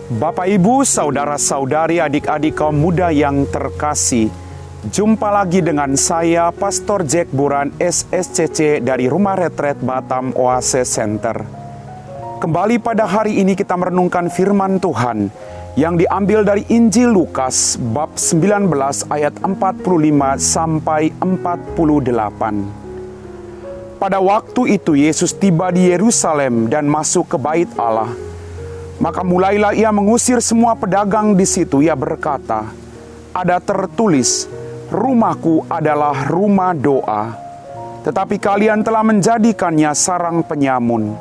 Bapak, Ibu, saudara-saudari, adik-adik kaum muda yang terkasih, jumpa lagi dengan saya, Pastor Jack Buran, SSCC dari Rumah Retret Batam Oase Center. Kembali pada hari ini kita merenungkan firman Tuhan yang diambil dari Injil Lukas bab 19 ayat 45 sampai 48. Pada waktu itu Yesus tiba di Yerusalem dan masuk ke Bait Allah. Maka mulailah ia mengusir semua pedagang di situ. Ia berkata, "Ada tertulis, rumahku adalah rumah doa, tetapi kalian telah menjadikannya sarang penyamun."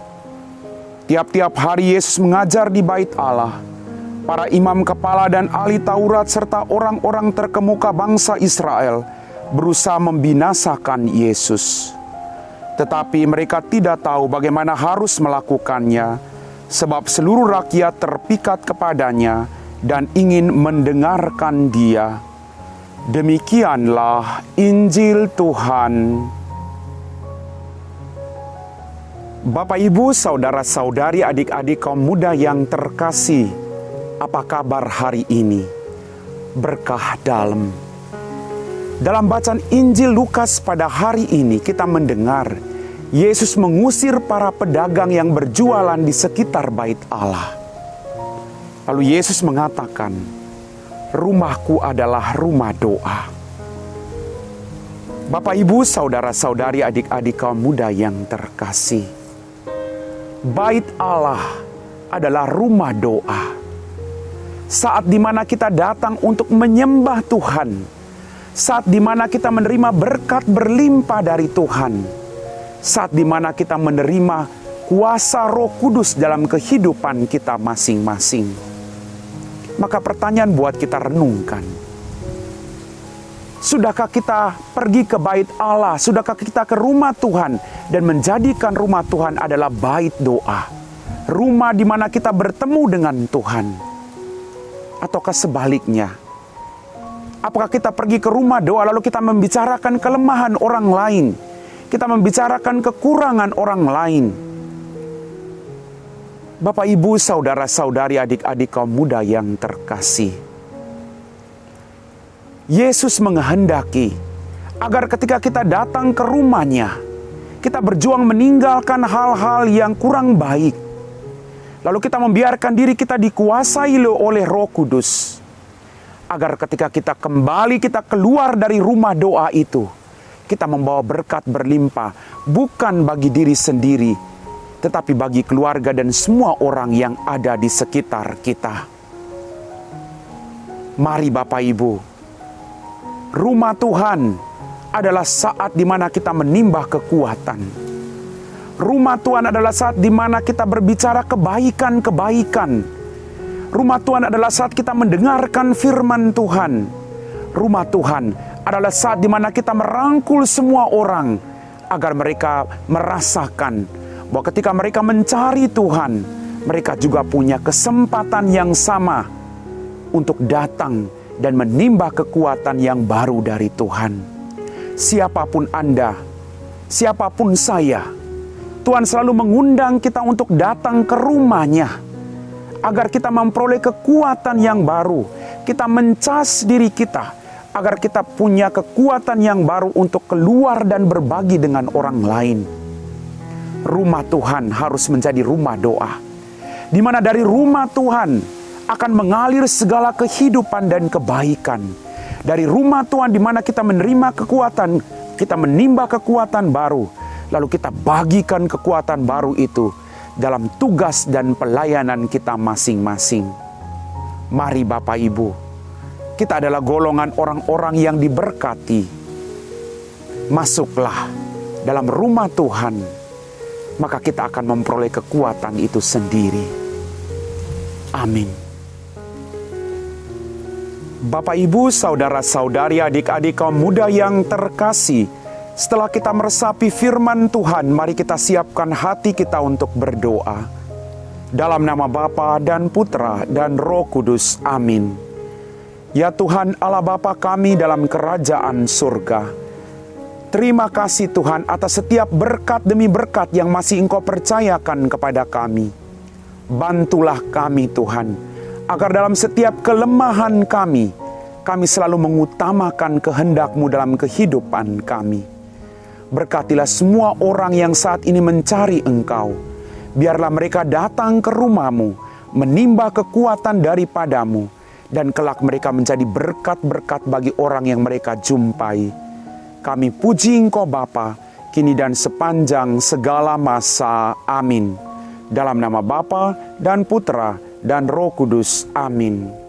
Tiap-tiap hari Yesus mengajar di Bait Allah. Para imam kepala dan ahli Taurat serta orang-orang terkemuka bangsa Israel berusaha membinasakan Yesus. Tetapi mereka tidak tahu bagaimana harus melakukannya, sebab seluruh rakyat terpikat kepadanya dan ingin mendengarkan Dia. Demikianlah Injil Tuhan. Bapak, Ibu, saudara-saudari, adik-adik kaum muda yang terkasih, apa kabar hari ini? Berkah dalam. Dalam bacaan Injil Lukas pada hari ini kita mendengar Yesus mengusir para pedagang yang berjualan di sekitar Bait Allah. Lalu Yesus mengatakan, "Rumahku adalah rumah doa." Bapak, Ibu, saudara-saudari, adik-adik kaum muda yang terkasih, Bait Allah adalah rumah doa. Saat dimana kita datang untuk menyembah Tuhan, saat dimana kita menerima berkat berlimpah dari Tuhan, saat dimana kita menerima kuasa Roh Kudus dalam kehidupan kita masing-masing. Maka pertanyaan buat kita renungkan, sudahkah kita pergi ke Bait Allah? Sudahkah kita ke rumah Tuhan dan menjadikan rumah Tuhan adalah bait doa? Rumah di mana kita bertemu dengan Tuhan. Ataukah sebaliknya? Apakah kita pergi ke rumah doa lalu kita membicarakan kelemahan orang lain? Kita membicarakan kekurangan orang lain? Bapak, Ibu, saudara-saudari, adik-adik kaum muda yang terkasih, Yesus menghendaki agar ketika kita datang ke rumahnya, kita berjuang meninggalkan hal-hal yang kurang baik. Lalu kita membiarkan diri kita dikuasai oleh Roh Kudus. Agar ketika kita kembali, kita keluar dari rumah doa itu, kita membawa berkat berlimpah, bukan bagi diri sendiri, tetapi bagi keluarga dan semua orang yang ada di sekitar kita. Mari Bapak, Ibu, rumah Tuhan adalah saat di mana kita menimbah kekuatan. Rumah Tuhan adalah saat di mana kita berbicara kebaikan-kebaikan. Rumah Tuhan adalah saat kita mendengarkan firman Tuhan. Rumah Tuhan adalah saat di mana kita merangkul semua orang agar mereka merasakan bahwa ketika mereka mencari Tuhan, mereka juga punya kesempatan yang sama untuk datang dan menimba kekuatan yang baru dari Tuhan. Siapapun Anda, siapapun saya, Tuhan selalu mengundang kita untuk datang ke rumahnya agar kita memperoleh kekuatan yang baru. Kita mencas diri kita agar kita punya kekuatan yang baru untuk keluar dan berbagi dengan orang lain. Rumah Tuhan harus menjadi rumah doa, di mana dari rumah Tuhan akan mengalir segala kehidupan dan kebaikan. Dari rumah Tuhan di mana kita menerima kekuatan, kita menimba kekuatan baru, lalu kita bagikan kekuatan baru itu dalam tugas dan pelayanan kita masing-masing. Mari Bapak, Ibu, kita adalah golongan orang-orang yang diberkati. Masuklah dalam rumah Tuhan, maka kita akan memperoleh kekuatan itu sendiri. Amin. Bapak, Ibu, saudara-saudari, adik-adik kaum muda yang terkasih, setelah kita meresapi firman Tuhan, mari kita siapkan hati kita untuk berdoa. Dalam nama Bapa dan Putra dan Roh Kudus. Amin. Ya Tuhan Allah Bapa kami dalam kerajaan surga, terima kasih Tuhan atas setiap berkat demi berkat yang masih Engkau percayakan kepada kami. Bantulah kami Tuhan, agar dalam setiap kelemahan kami selalu mengutamakan kehendak-Mu dalam kehidupan kami. Berkatilah semua orang yang saat ini mencari Engkau. Biarlah mereka datang ke rumah-Mu, menimba kekuatan daripadamu, dan kelak mereka menjadi berkat-berkat bagi orang yang mereka jumpai. Kami puji Engkau Bapa, kini dan sepanjang segala masa. Amin. Dalam nama Bapa dan Putra dan Roh Kudus. Amin.